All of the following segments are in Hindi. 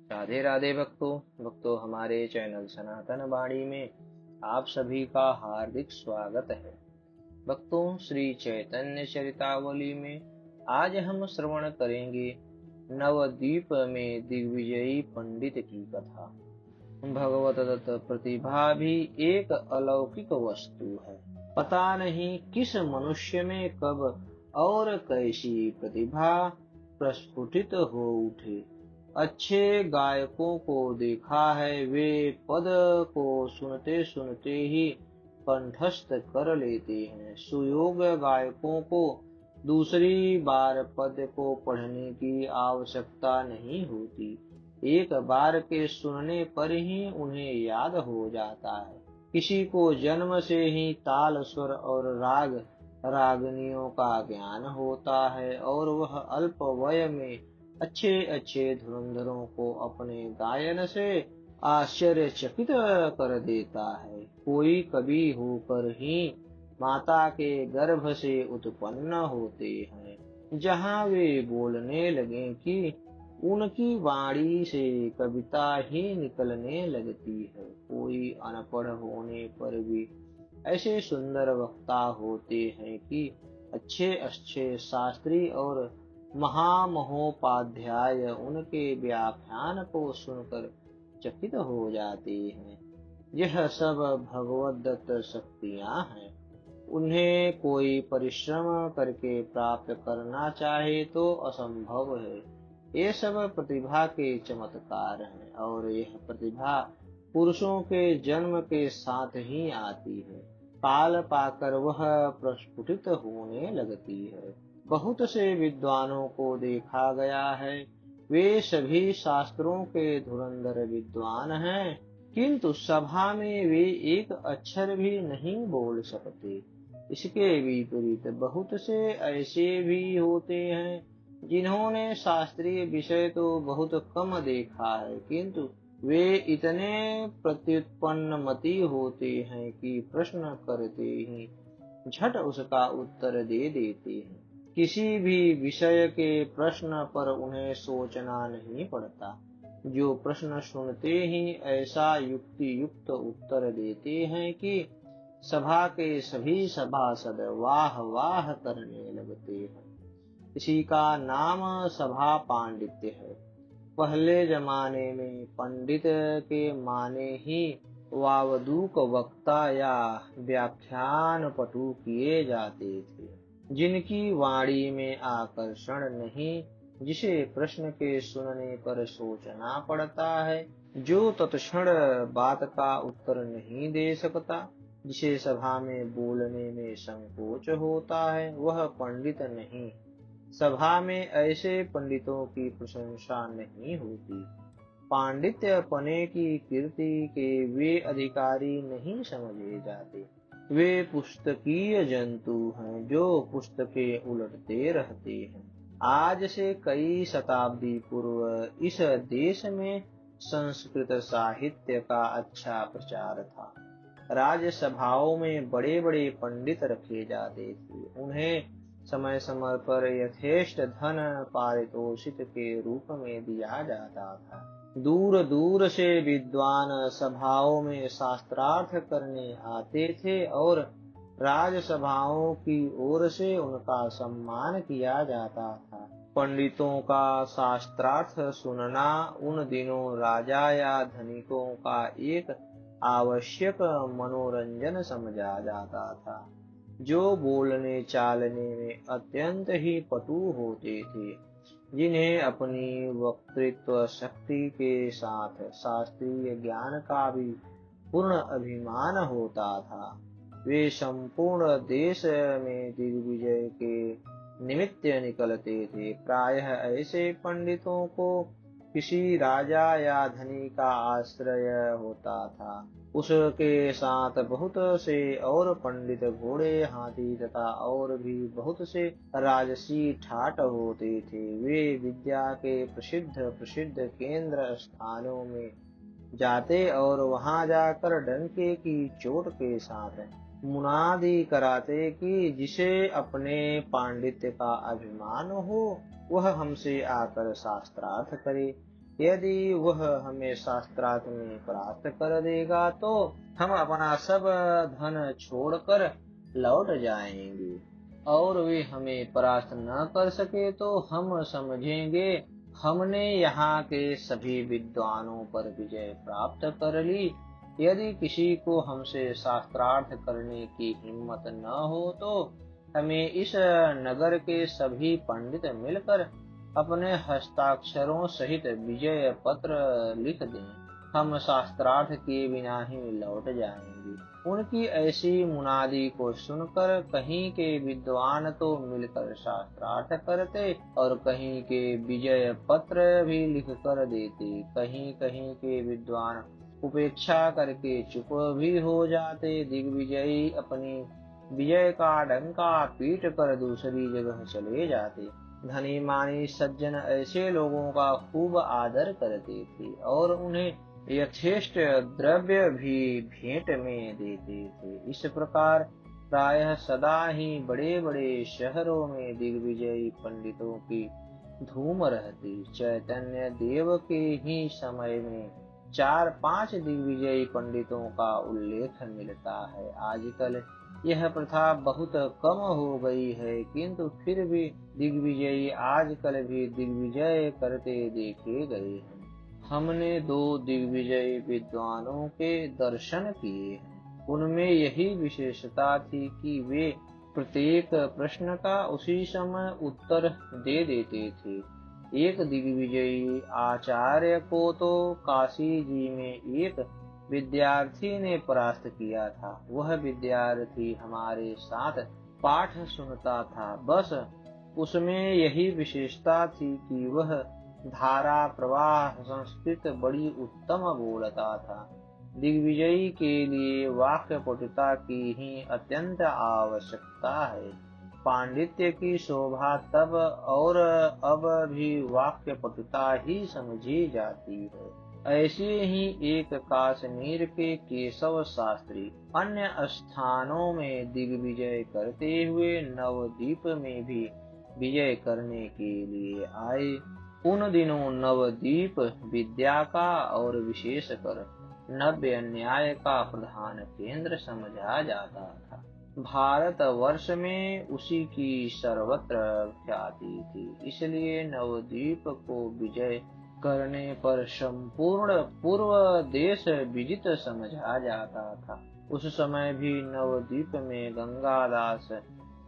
राधे राधे भक्तों हमारे चैनल सनातन वाणी में आप सभी का हार्दिक स्वागत है। भक्तों, श्री चैतन्य चरितावली में आज हम श्रवण करेंगे नवद्वीप में दिग्विजयी पंडित की कथा। भगवत दत्त प्रतिभा भी एक अलौकिक वस्तु है। पता नहीं किस मनुष्य में कब और कैसी प्रतिभा प्रस्फुटित हो उठे। अच्छे गायकों को देखा है, वे पद को सुनते सुनते ही कंठस्थ कर लेते हैं। सुयोग गायकों को दूसरी बार पद को पढ़ने की आवश्यकता नहीं होती, एक बार के सुनने पर ही उन्हें याद हो जाता है। किसी को जन्म से ही ताल, स्वर और राग रागनियों का ज्ञान होता है और वह अल्प वय में अच्छे अच्छे धुरंधरों को अपने गायन से आश्चर्यचकित कर देता है। कोई कवि होकर ही माता के गर्भ से उत्पन्न होते हैं। जहाँ वे बोलने लगे कि उनकी वाणी से कविता ही निकलने लगती है। कोई अनपढ़ होने पर भी ऐसे सुंदर वक्ता होते हैं कि अच्छे अच्छे शास्त्री और महामहोपाध्याय उनके व्याख्यान को सुनकर चकित हो जाते हैं। यह सब भगवत दत्त शक्तियां हैं। उन्हें कोई परिश्रम करके प्राप्त करना चाहे तो असंभव है। ये सब प्रतिभा के चमत्कार हैं और यह प्रतिभा पुरुषों के जन्म के साथ ही आती है। काल पाकर वह प्रस्फुटित होने लगती है। बहुत से विद्वानों को देखा गया है, वे सभी शास्त्रों के धुरंधर विद्वान हैं, किंतु सभा में वे एक अक्षर भी नहीं बोल सकते। इसके विपरीत बहुत से ऐसे भी होते हैं जिन्होंने शास्त्रीय विषय तो बहुत कम देखा है, किंतु वे इतने प्रत्युत्पन्नमति होते हैं कि प्रश्न करते ही झट उसका उत्तर दे देते हैं। किसी भी विषय के प्रश्न पर उन्हें सोचना नहीं पड़ता। जो प्रश्न सुनते ही ऐसा युक्ति युक्त उत्तर देते हैं कि सभा के सभी सभासद वाह वाह करने लगते हैं। इसी का नाम सभा पांडित्य है। पहले जमाने में पंडित के माने ही वावदूक वक्ता या व्याख्यान पटु किए जाते थे, जिनकी वाणी में आकर्षण नहीं, जिसे प्रश्न के सुनने पर सोचना पड़ता है, जो तत्क्षण बात का उत्तर नहीं दे सकता, जिसे सभा में बोलने में संकोच होता है, वह पंडित नहीं। सभा में ऐसे पंडितों की प्रशंसा नहीं होती। पांडित्य पने की कीर्ति के वे अधिकारी नहीं समझे जाते। वे पुस्तकीय जंतु हैं जो पुस्तकें उलटते रहते हैं। आज से कई शताब्दी पूर्व इस देश में संस्कृत साहित्य का अच्छा प्रचार था। राजसभाओं में बड़े बड़े पंडित रखे जाते थे। उन्हें समय समय पर यथेष्ट धन पारितोषिक के रूप में दिया जाता था। दूर दूर से विद्वान सभाओं में शास्त्रार्थ करने आते थे और राजसभाओं की ओर से उनका सम्मान किया जाता था। पंडितों का शास्त्रार्थ सुनना उन दिनों राजा या धनिकों का एक आवश्यक मनोरंजन समझा जाता था, जो बोलने चालने में अत्यंत ही पटु होते थे, जिन्हें अपनी वक्तृत्व शक्ति के साथ शास्त्रीय ज्ञान का भी पूर्ण अभिमान होता था। वे संपूर्ण देश में दिग्विजय के निमित्त निकलते थे। प्रायः ऐसे पंडितों को किसी राजा या धनी का आश्रय होता था। उसके साथ बहुत से और पंडित, घोड़े, हाथी तथा और भी बहुत से राजसी ठाट होते थे। वे विद्या के प्रसिद्ध प्रसिद्ध केंद्र स्थानों में जाते और वहां जाकर डंके की चोट के साथ मुनादी कराते कि जिसे अपने पांडित्य का अभिमान हो, वह हमसे आकर शास्त्रार्थ करे। यदि वह हमें शास्त्रार्थ में परास्त कर देगा तो हम अपना सब धन छोड़कर लौट जाएंगे, और वे हमें परास्त न कर सके तो हम समझेंगे हमने यहाँ के सभी विद्वानों पर विजय प्राप्त कर ली। यदि किसी को हमसे शास्त्रार्थ करने की हिम्मत न हो तो हमें इस नगर के सभी पंडित मिलकर अपने हस्ताक्षरों सहित विजय पत्र लिख दें। हम शास्त्रार्थ किए बिना ही लौट जाएंगे। उनकी ऐसी मुनादी को सुनकर कहीं के विद्वान तो मिलकर शास्त्रार्थ करते और कहीं के विजय पत्र भी लिख कर देते। कहीं कहीं के विद्वान उपेक्षा करके चुप भी हो जाते। दिग्विजयी अपनी विजय का डंका पीट कर दूसरी जगह चले जाते। धनी मानी सज्जन ऐसे लोगों का खूब आदर करते थे और उन्हें यथेष्ट द्रव्य भी भेंट में देते थे। इस प्रकार प्रायः सदा ही बड़े बड़े शहरों में दिग्विजयी पंडितों की धूम रहती। चैतन्य देव के ही समय में 4-5 दिग्विजयी पंडितों का उल्लेख मिलता है। आजकल यह प्रथा बहुत कम हो गई है, किंतु फिर भी दिग्विजयी आजकल भी दिग्विजय करते देखे गए हैं। हमने 2 दिग्विजयी विद्वानों के दर्शन किए हैं। उनमें यही विशेषता थी कि वे प्रत्येक प्रश्न का उसी समय उत्तर दे देते थे। एक दिग्विजयी आचार्य को तो काशी जी में एक विद्यार्थी ने परास्त किया था। वह विद्यार्थी हमारे साथ पाठ सुनता था, बस उसमें यही विशेषता थी कि वह धारा प्रवाह संस्कृत बड़ी उत्तम बोलता था। दिग्विजयी के लिए वाक्य पटुता की ही अत्यंत आवश्यकता है। पांडित्य की शोभा तब और अब भी वाक्य पटुता ही समझी जाती है। ऐसे ही एक कश्मीर के केशव शास्त्री अन्य स्थानों में दिग्विजय करते हुए नवद्वीप में भी विजय करने के लिए आए। उन दिनों नवद्वीप विद्या का और विशेषकर नव्य न्याय का प्रधान केंद्र समझा जाता था। भारत वर्ष में उसी की सर्वत्र ख्याति थी, इसलिए नवद्वीप को विजय करने पर संपूर्ण पूर्व देश विजित समझा जाता था। उस समय भी नवद्वीप में गंगादास,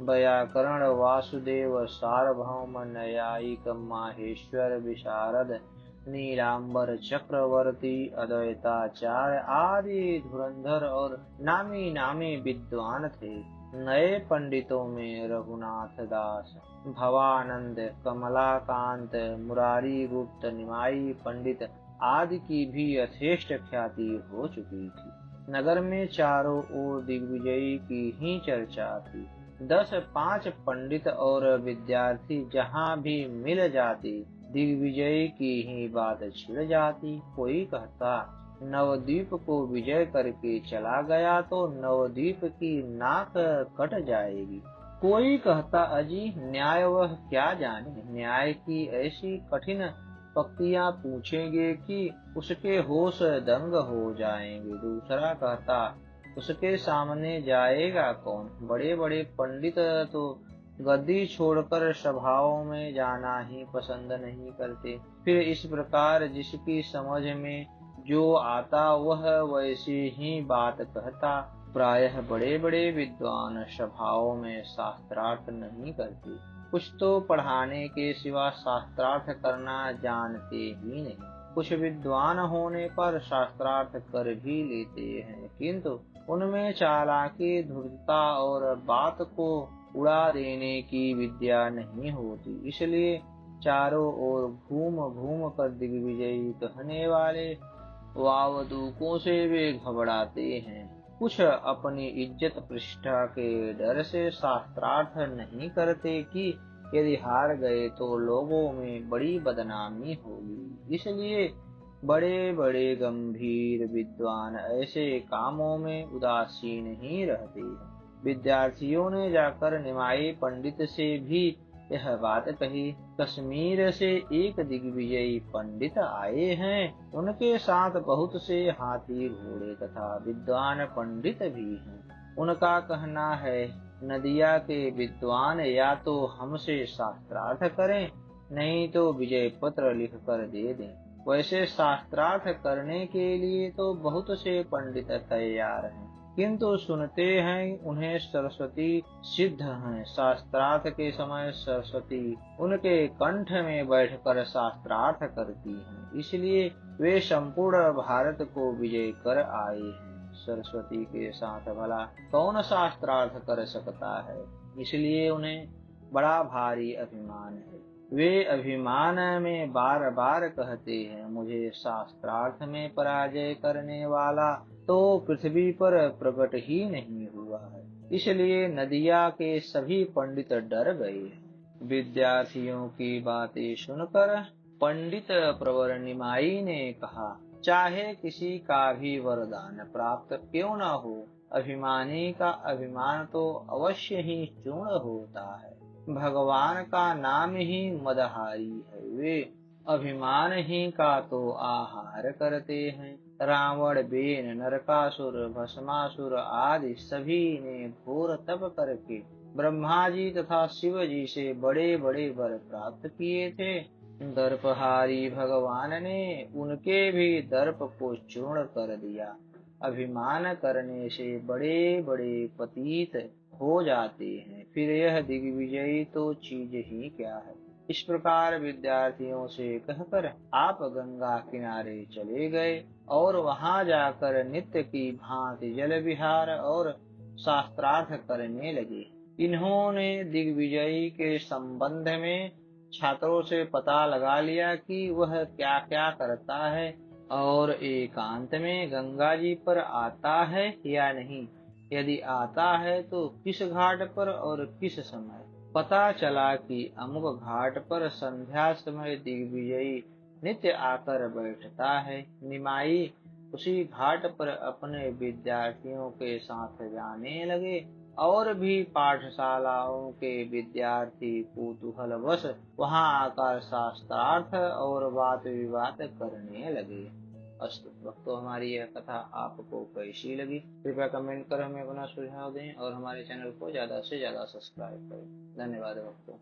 व्याकरण वासुदेव, सार्वभौम, न्यायिक, माहेश्वर, विशारद, नीलांबर चक्रवर्ती, अद्वैताचार्य आदि धुरंधर और नामी नामी विद्वान थे। नए पंडितों में रघुनाथ दास, भवानंद, कमलाकांत, मुरारी गुप्त, निमाई पंडित आदि की भी यथेष्ट ख्याति हो चुकी थी। नगर में चारों ओर दिग्विजयी की ही चर्चा थी। 10-5 पंडित और विद्यार्थी जहाँ भी मिल जाते, दिग्विजय की ही बात छिड़ जाती। कोई कहता नवद्वीप को विजय करके चला गया तो नवद्वीप की नाक कट जाएगी। कोई कहता अजी न्याय वह क्या जाने, न्याय की ऐसी कठिन पंक्तियां पूछेंगे कि उसके होश दंग हो जाएंगे। दूसरा कहता उसके सामने जाएगा कौन, बड़े बड़े पंडित तो गद्दी छोड़कर सभाओं में जाना ही पसंद नहीं करते। फिर इस प्रकार जिसकी समझ में जो आता वह वैसी ही बात कहता। प्रायः बड़े बड़े विद्वान सभाओं में शास्त्रार्थ नहीं करते, कुछ तो पढ़ाने के सिवा शास्त्रार्थ करना जानते ही नहीं। कुछ विद्वान होने पर शास्त्रार्थ कर भी लेते हैं, किंतु उनमें चालाकी, धूर्तता और बात को उड़ा देने की विद्या नहीं होती। इसलिए चारों ओर घूम घूम कर दिग्विजयी कहने वाले वावदूकों से वे घबराते हैं। कुछ अपनी इज्जत प्रतिष्ठा के डर से शास्त्रार्थ नहीं करते कि यदि हार गए तो लोगों में बड़ी बदनामी होगी। इसलिए बड़े बड़े गंभीर विद्वान ऐसे कामों में उदासीन ही रहते हैं। विद्यार्थियों ने जाकर निमाई पंडित से भी यह बात कही। कश्मीर से एक दिग्विजयी पंडित आए हैं। उनके साथ बहुत से हाथी घोड़े तथा विद्वान पंडित भी हैं। उनका कहना है, नदिया के विद्वान या तो हमसे शास्त्रार्थ करें, नहीं तो विजय पत्र लिख कर दे दें। वैसे शास्त्रार्थ करने के लिए तो बहुत से पंडित तैयार हैं, किंतु सुनते हैं उन्हें सरस्वती सिद्ध हैं। शास्त्रार्थ के समय सरस्वती उनके कंठ में बैठकर शास्त्रार्थ करती हैं, इसलिए वे संपूर्ण भारत को विजय कर आए हैं। सरस्वती के साथ भला कौन शास्त्रार्थ कर सकता है, इसलिए उन्हें बड़ा भारी अभिमान है। वे अभिमान में बार बार कहते हैं, मुझे शास्त्रार्थ में पराजय करने वाला तो पृथ्वी पर प्रकट ही नहीं हुआ है। इसलिए नदिया के सभी पंडित डर गए। विद्यार्थियों की बातें सुनकर पंडित प्रवर निमाई ने कहा, चाहे किसी का भी वरदान प्राप्त क्यों न हो, अभिमानी का अभिमान तो अवश्य ही चूर्ण होता है। भगवान का नाम ही मदहारी है, वे अभिमान ही का तो आहार करते हैं। रावण, बेन, नरकासुर, भस्मासुर आदि सभी ने घोर तप करके ब्रह्मा जी तथा शिव जी से बड़े बड़े वर प्राप्त किए थे। दर्पहारी भगवान ने उनके भी दर्प को चूर्ण कर दिया। अभिमान करने से बड़े बड़े पतित हो जाते हैं, फिर यह दिग्विजयी तो चीज ही क्या है। इस प्रकार विद्यार्थियों से कहकर आप गंगा किनारे चले गए और वहां जाकर नित्य की भांति जल विहार और शास्त्रार्थ करने लगे। इन्होंने दिग्विजयी के संबंध में छात्रों से पता लगा लिया कि वह क्या क्या करता है और एकांत में गंगा जी पर आता है या नहीं। यदि आता है तो किस घाट पर और किस समय। पता चला कि अमुक घाट पर संध्या समय दिग्विजयी नित्य आकर बैठता है। निमाई उसी घाट पर अपने विद्यार्थियों के साथ जाने लगे और भी पाठशालाओं के विद्यार्थी कुतूहलवश वहां आकर शास्त्रार्थ और वाद विवाद करने लगे। अस्तु भक्तों, हमारी यह कथा आपको कैसी लगी, कृपया कमेंट कर हमें अपना सुझाव दें और हमारे चैनल को ज्यादा से ज्यादा सब्सक्राइब करें। धन्यवाद भक्तों।